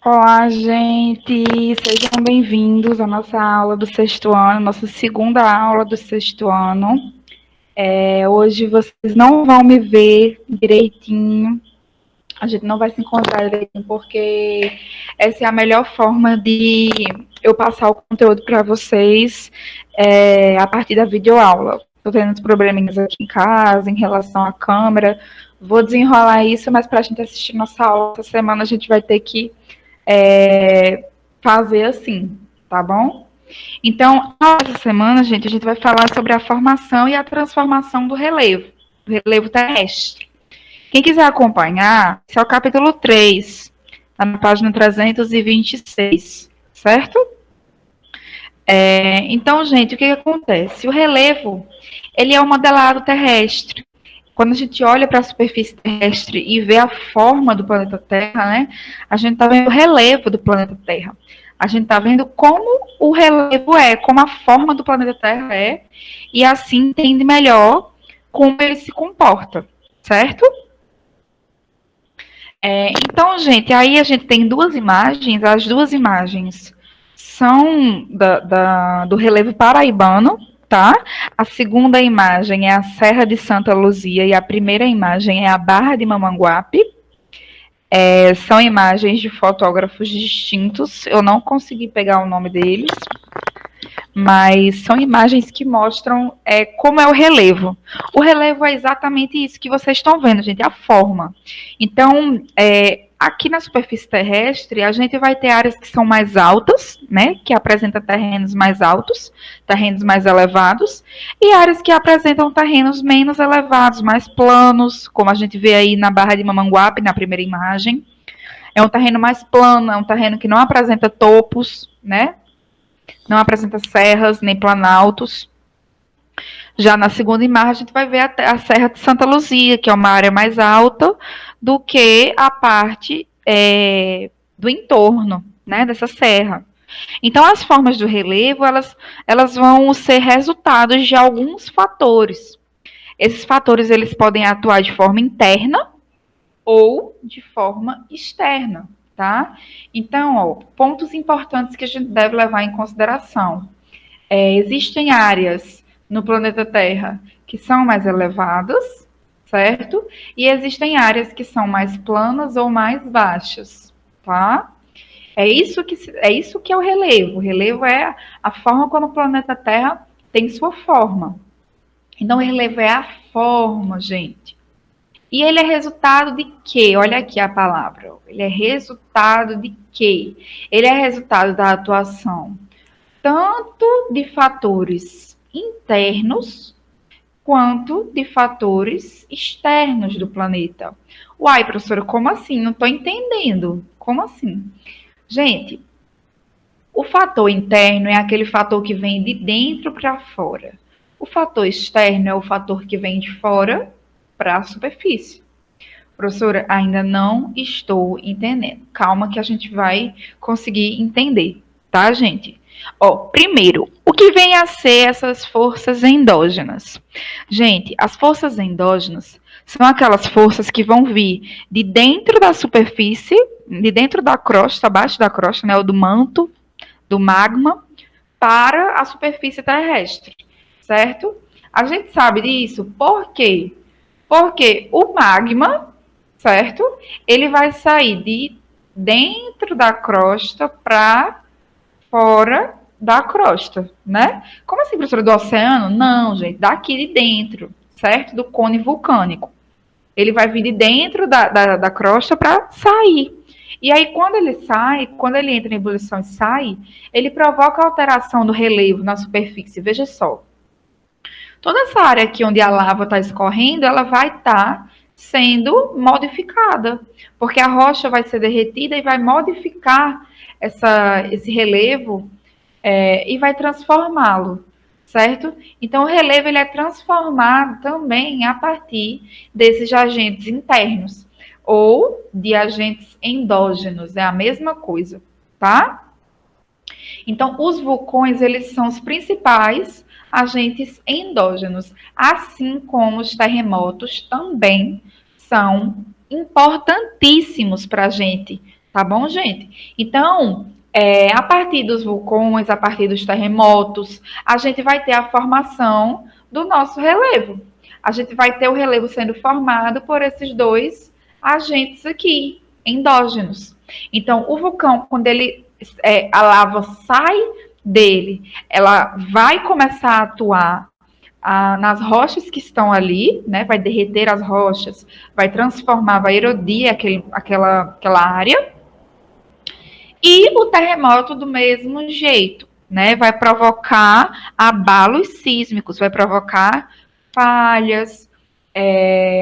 Olá, gente! Sejam bem-vindos à nossa aula do sexto ano, nossa segunda aula do sexto ano. Hoje vocês não vão me ver direitinho, a gente não vai se encontrar direitinho, porque essa é a melhor forma de eu passar o conteúdo para vocês a partir da videoaula. Estou tendo uns probleminhas aqui em casa em relação à câmera. Vou desenrolar isso, mas para a gente assistir nossa aula essa semana, a gente vai ter que fazer assim, tá bom? Então, essa semana, gente, a gente vai falar sobre a formação e a transformação do relevo terrestre. Quem quiser acompanhar, esse é o capítulo 3, tá na página 326, certo? Então, gente, o que acontece? O relevo, ele é um modelado terrestre. Quando a gente olha para a superfície terrestre e vê a forma do planeta Terra, né, a gente está vendo o relevo do planeta Terra. A gente está vendo como o relevo é, como a forma do planeta Terra é, e assim entende melhor como ele se comporta, certo? Então, gente, aí a gente tem duas imagens, as duas imagens são do relevo paraibano, tá? A segunda imagem é a Serra de Santa Luzia e a primeira imagem é a Barra de Mamanguape. São imagens de fotógrafos distintos, eu não consegui pegar o nome deles, mas são imagens que mostram como é o relevo. O relevo é exatamente isso que vocês estão vendo, gente, a forma. Então, aqui na superfície terrestre, a gente vai ter áreas que são mais altas, né, que apresentam terrenos mais altos, terrenos mais elevados, e áreas que apresentam terrenos menos elevados, mais planos, como a gente vê aí na Barra de Mamanguape, na primeira imagem. É um terreno mais plano, é um terreno que não apresenta topos, né, não apresenta serras nem planaltos. Já na segunda imagem, a gente vai ver a Serra de Santa Luzia, que é uma área mais alta do que a parte do entorno, né, dessa serra. Então, as formas do relevo, elas vão ser resultados de alguns fatores. Esses fatores, eles podem atuar de forma interna ou de forma externa, tá? Então, ó, pontos importantes que a gente deve levar em consideração. Existem áreas no planeta Terra que são mais elevadas, certo? E existem áreas que são mais planas ou mais baixas, tá? É isso que é o relevo. O relevo é a forma como o planeta Terra tem sua forma. Então, o relevo é a forma, gente. E ele é resultado de quê? Olha aqui a palavra. Ele é resultado de quê? Ele é resultado da atuação tanto de fatores internos quanto de fatores externos do planeta. Uai, professora, como assim? Não estou entendendo. Como assim? Gente, o fator interno é aquele fator que vem de dentro para fora. O fator externo é o fator que vem de fora para a superfície. Professora, ainda não estou entendendo. Calma que a gente vai conseguir entender, tá, gente? Ó, primeiro, o que vem a ser essas forças endógenas? Gente, as forças endógenas são aquelas forças que vão vir de dentro da superfície, de dentro da crosta, abaixo da crosta, né, ou do manto, do magma, para a superfície terrestre, certo? A gente sabe disso por quê? Porque o magma, certo? Ele vai sair de dentro da crosta para fora da crosta, né? Como assim, professora, do oceano? Não, gente, daqui de dentro, certo? Do cone vulcânico. Ele vai vir de dentro da crosta para sair. E aí, quando ele sai, quando ele entra em ebulição e sai, ele provoca alteração do relevo na superfície. Veja só. Toda essa área aqui onde a lava está escorrendo, ela vai estar sendo modificada, porque a rocha vai ser derretida e vai modificar esse relevo e vai transformá-lo, certo? Então, o relevo ele é transformado também a partir desses agentes internos ou de agentes endógenos, é a mesma coisa, tá? Então, os vulcões, eles são os principais agentes endógenos, assim como os terremotos também são importantíssimos para a gente Tá bom, gente? Então, a partir dos vulcões, a partir dos terremotos, a gente vai ter a formação do nosso relevo. A gente vai ter o relevo sendo formado por esses dois agentes aqui, endógenos. Então, o vulcão, quando a lava sai dele, ela vai começar a atuar nas rochas que estão ali, né? Vai derreter as rochas, vai transformar, vai erodir aquela área. E o terremoto do mesmo jeito, né? Vai provocar abalos sísmicos, vai provocar falhas,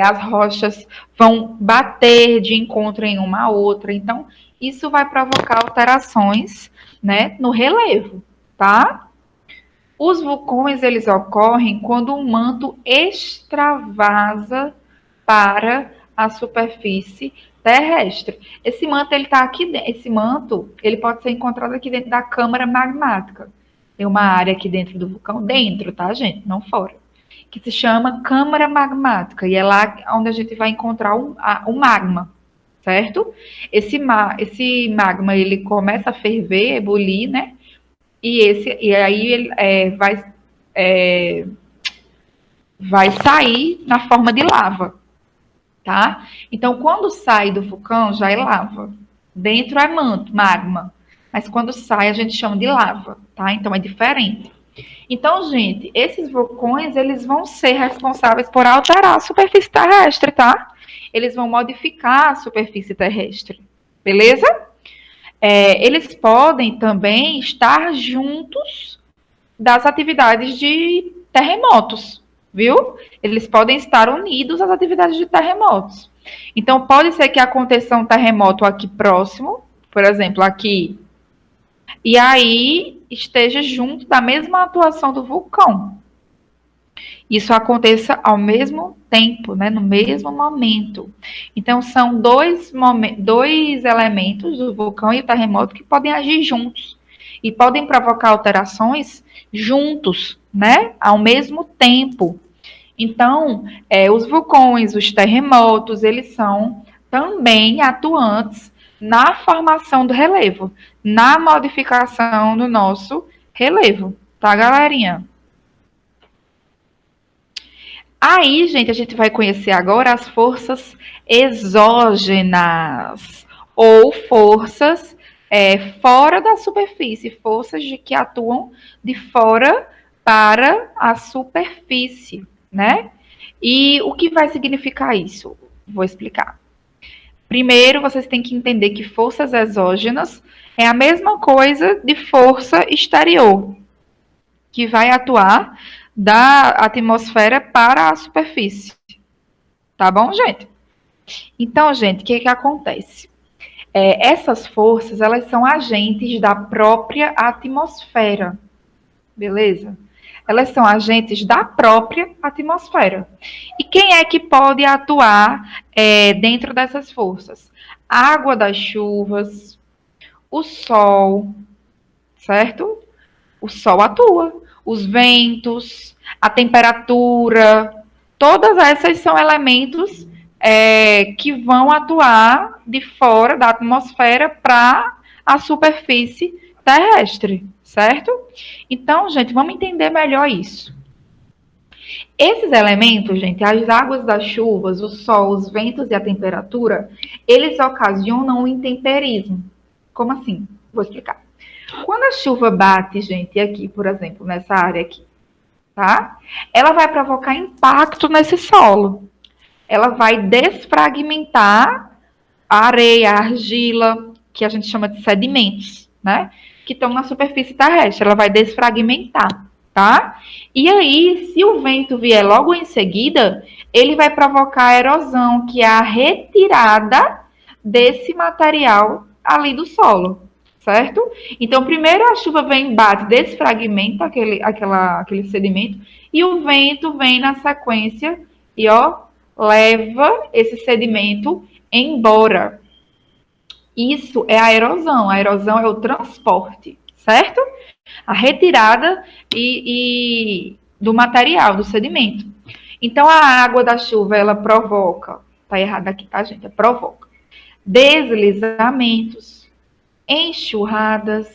as rochas vão bater de encontro em uma a outra. Então, isso vai provocar alterações, né, no relevo, tá? Os vulcões, eles ocorrem quando o manto extravasa para a superfície terrestre. Esse manto, ele está aqui dentro. Esse manto, ele pode ser encontrado aqui dentro da câmara magmática. Tem uma área aqui dentro do vulcão, dentro, tá, gente? Não fora. Que se chama câmara magmática. E é lá onde a gente vai encontrar o magma, certo? Esse magma, ele começa a ferver, ebulir, né? E aí ele vai sair na forma de lava, tá? Então, quando sai do vulcão, já é lava. Dentro é manto, magma. Mas quando sai, a gente chama de lava, tá? Então, é diferente. Então, gente, esses vulcões, eles vão ser responsáveis por alterar a superfície terrestre, tá? Eles vão modificar a superfície terrestre, beleza? Eles podem também estar juntos das atividades de terremotos, viu? Eles podem estar unidos às atividades de terremotos. Então, pode ser que aconteça um terremoto aqui próximo, por exemplo, aqui, e aí esteja junto da mesma atuação do vulcão. Isso aconteça ao mesmo tempo, né, no mesmo momento. Então, são dois elementos, o vulcão e o terremoto, que podem agir juntos e podem provocar alterações juntos, né, ao mesmo tempo. Então, os vulcões, os terremotos, eles são também atuantes na formação do relevo, na modificação do nosso relevo, tá, galerinha? Aí, gente, a gente vai conhecer agora as forças exógenas, ou forças fora da superfície, forças que atuam de fora para a superfície, né? E o que vai significar isso? Vou explicar. Primeiro, vocês têm que entender que forças exógenas é a mesma coisa de força exterior, que vai atuar da atmosfera para a superfície. Tá bom, gente? Então, gente, o que acontece? Essas forças, elas são agentes da própria atmosfera, beleza? Elas são agentes da própria atmosfera. E quem é que pode atuar dentro dessas forças? A água das chuvas, o sol, certo? O sol atua. Os ventos, a temperatura, todas essas são elementos que vão atuar de fora da atmosfera para a superfície terrestre, certo? Então, gente, vamos entender melhor isso. Esses elementos, gente, as águas das chuvas, o sol, os ventos e a temperatura, eles ocasionam o intemperismo. Como assim? Vou explicar. Quando a chuva bate, gente, aqui, por exemplo, nessa área aqui, tá? Ela vai provocar impacto nesse solo. Ela vai desfragmentar a areia, a argila, que a gente chama de sedimentos, né? Que estão na superfície terrestre. Ela vai desfragmentar, tá? E aí, se o vento vier logo em seguida, ele vai provocar a erosão, que é a retirada desse material ali do solo, certo? Então, primeiro a chuva vem, bate, desfragmenta aquele sedimento, e o vento vem na sequência e, leva esse sedimento embora. Isso é a erosão. A erosão é o transporte, certo? A retirada do material, do sedimento. Então, a água da chuva, ela provoca, tá errado aqui, tá, gente? Provoca. deslizamentos, enxurradas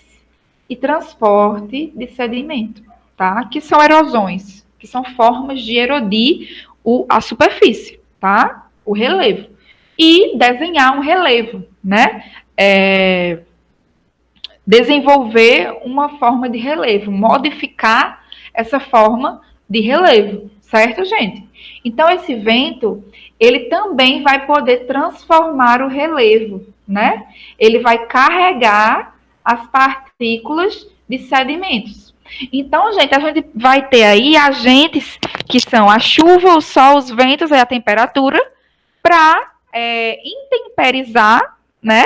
e transporte de sedimento, tá? Que são erosões, que são formas de erodir a superfície, tá? O relevo. E desenhar um relevo, né? Desenvolver uma forma de relevo, modificar essa forma de relevo, certo, gente? Então, esse vento, ele também vai poder transformar o relevo, né? Ele vai carregar as partículas de sedimentos. Então, gente, a gente vai ter aí agentes que são a chuva, o sol, os ventos e a temperatura para intemperizar, né?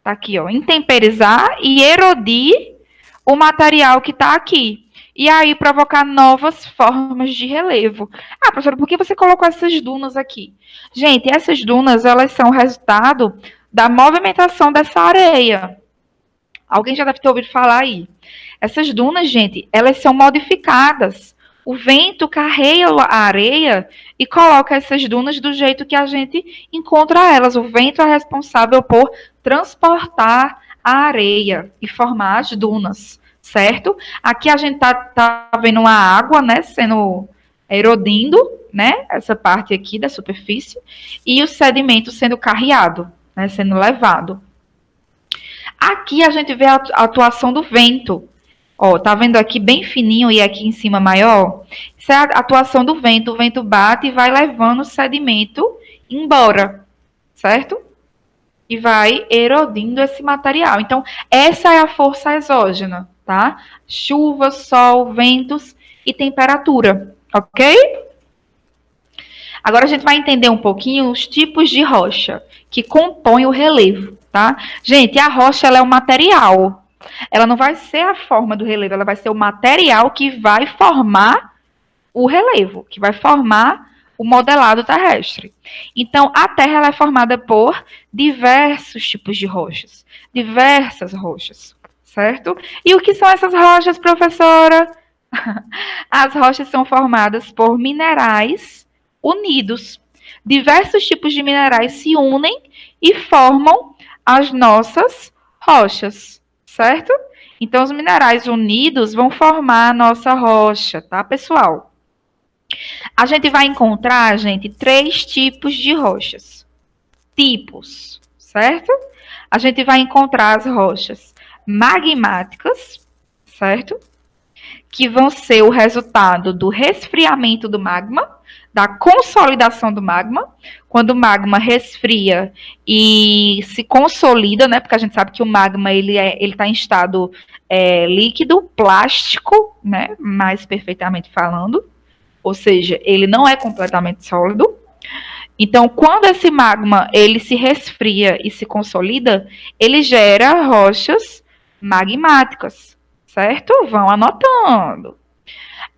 Tá aqui, ó, intemperizar e erodir o material que está aqui. E aí provocar novas formas de relevo. Ah, professora, por que você colocou essas dunas aqui? Gente, essas dunas, elas são resultado da movimentação dessa areia. Alguém já deve ter ouvido falar aí. Essas dunas, gente, elas são modificadas. O vento carrega a areia e coloca essas dunas do jeito que a gente encontra elas. O vento é responsável por transportar a areia e formar as dunas, certo? Aqui a gente tá vendo uma água, né, sendo erodindo, né, essa parte aqui da superfície, e o sedimento sendo carreado, né, sendo levado. Aqui a gente vê a atuação do vento. Ó, tá vendo aqui bem fininho e aqui em cima maior? Isso é a atuação do vento. O vento bate e vai levando o sedimento embora, certo? E vai erodindo esse material. Então, essa é a força exógena, tá? Chuva, sol, ventos e temperatura, ok? Agora a gente vai entender um pouquinho os tipos de rocha que compõem o relevo, tá? Gente, a rocha ela é um material. Ela não vai ser a forma do relevo, ela vai ser o material que vai formar o relevo, que vai formar o modelado terrestre. Então, a Terra ela é formada por diversos tipos de rochas, diversas rochas, certo? E o que são essas rochas, professora? As rochas são formadas por minerais unidos. Diversos tipos de minerais se unem e formam as nossas rochas, certo? Então, os minerais unidos vão formar a nossa rocha, tá, pessoal? A gente vai encontrar, gente, 3 tipos de rochas. Tipos, certo? A gente vai encontrar as rochas magmáticas, certo? Que vão ser o resultado do resfriamento do magma, da consolidação do magma. Quando o magma resfria e se consolida, né? Porque a gente sabe que o magma ele está em estado líquido, plástico, né? Mais perfeitamente falando. Ou seja, ele não é completamente sólido. Então, quando esse magma ele se resfria e se consolida, ele gera rochas magmáticas, certo? Vão anotando.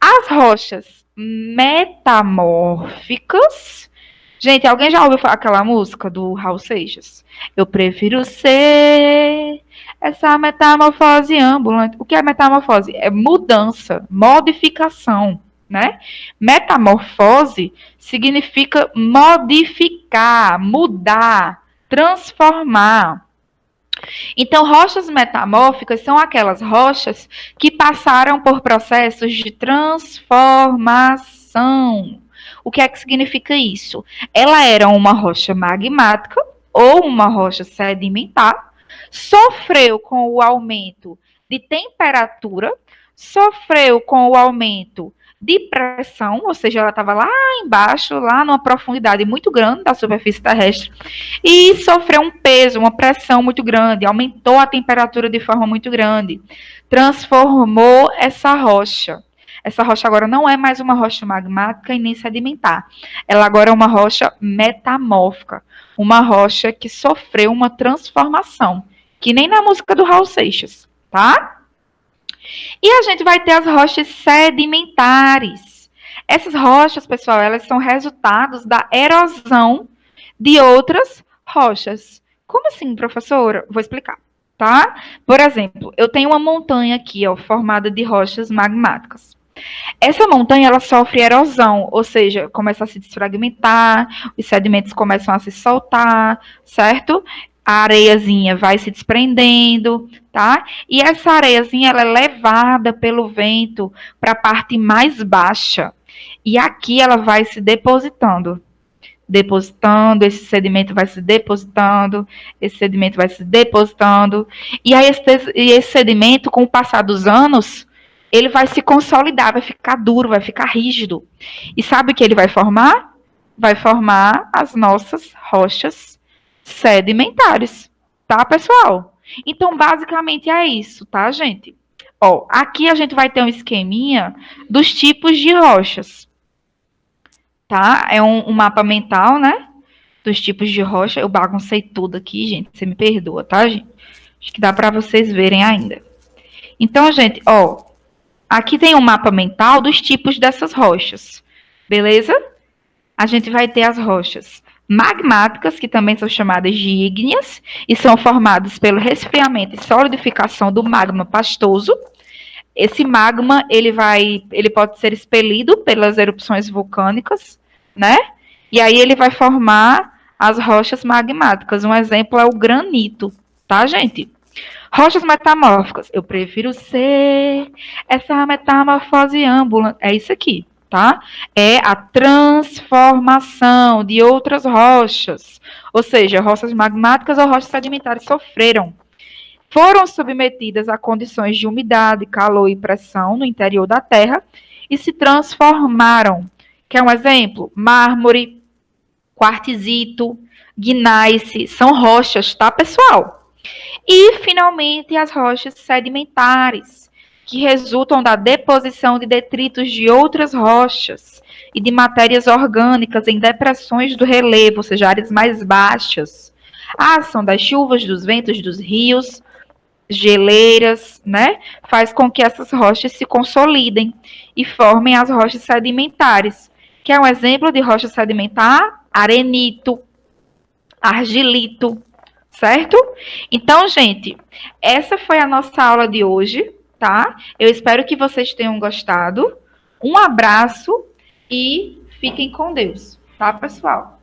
As rochas metamórficas. Gente, alguém já ouviu aquela música do Raul Seixas? Eu prefiro ser essa metamorfose ambulante. O que é metamorfose? É mudança, modificação, né? Metamorfose significa modificar, mudar, transformar. Então, rochas metamórficas são aquelas rochas que passaram por processos de transformação. O que é que significa isso? Ela era uma rocha magmática ou uma rocha sedimentar, sofreu com o aumento de temperatura, sofreu com o aumento de pressão, ou seja, ela estava lá embaixo, lá numa profundidade muito grande da superfície terrestre, e sofreu um peso, uma pressão muito grande, aumentou a temperatura de forma muito grande, transformou essa rocha. Essa rocha agora não é mais uma rocha magmática e nem sedimentar. Ela agora é uma rocha metamórfica, uma rocha que sofreu uma transformação, que nem na música do Raul Seixas, tá? E a gente vai ter as rochas sedimentares. Essas rochas, pessoal, elas são resultados da erosão de outras rochas. Como assim, professora? Vou explicar, tá? Por exemplo, eu tenho uma montanha aqui, ó, formada de rochas magmáticas. Essa montanha, ela sofre erosão, ou seja, começa a se desfragmentar, os sedimentos começam a se soltar, certo? A areiazinha vai se desprendendo, tá? E essa areiazinha, ela é levada pelo vento para a parte mais baixa. E aqui ela vai se depositando, esse sedimento vai se depositando, esse sedimento vai se depositando, e aí esse sedimento, com o passar dos anos, ele vai se consolidar, vai ficar duro, vai ficar rígido. E sabe o que ele vai formar? Vai formar as nossas rochas sedimentares, tá, pessoal? Então, basicamente é isso, tá, gente? Ó, aqui a gente vai ter um esqueminha dos tipos de rochas, tá? É um mapa mental, né? Dos tipos de rocha. Eu baguncei tudo aqui, gente. Você me perdoa, tá, gente? Acho que dá para vocês verem ainda. Então, gente, ó, aqui tem um mapa mental dos tipos dessas rochas, beleza? A gente vai ter as rochas magmáticas, que também são chamadas de ígneas, e são formadas pelo resfriamento e solidificação do magma pastoso. Esse magma, ele pode ser expelido pelas erupções vulcânicas, né? E aí ele vai formar as rochas magmáticas. Um exemplo é o granito, tá, gente? Rochas metamórficas. Eu prefiro ser essa metamorfose ambulante. É isso aqui, tá? É a transformação de outras rochas. Ou seja, rochas magmáticas ou rochas sedimentares sofreram. Foram submetidas a condições de umidade, calor e pressão no interior da Terra e se transformaram. Quer um exemplo? Mármore, quartzito, gneiss, são rochas, tá, pessoal? E, finalmente, as rochas sedimentares, que resultam da deposição de detritos de outras rochas e de matérias orgânicas em depressões do relevo, ou seja, áreas mais baixas. A ação das chuvas, dos ventos, dos rios, geleiras, né? Faz com que essas rochas se consolidem e formem as rochas sedimentares. Que é um exemplo de rocha sedimentar? Arenito, argilito, certo? Então, gente, essa foi a nossa aula de hoje, tá? Eu espero que vocês tenham gostado. Um abraço e fiquem com Deus, tá, pessoal?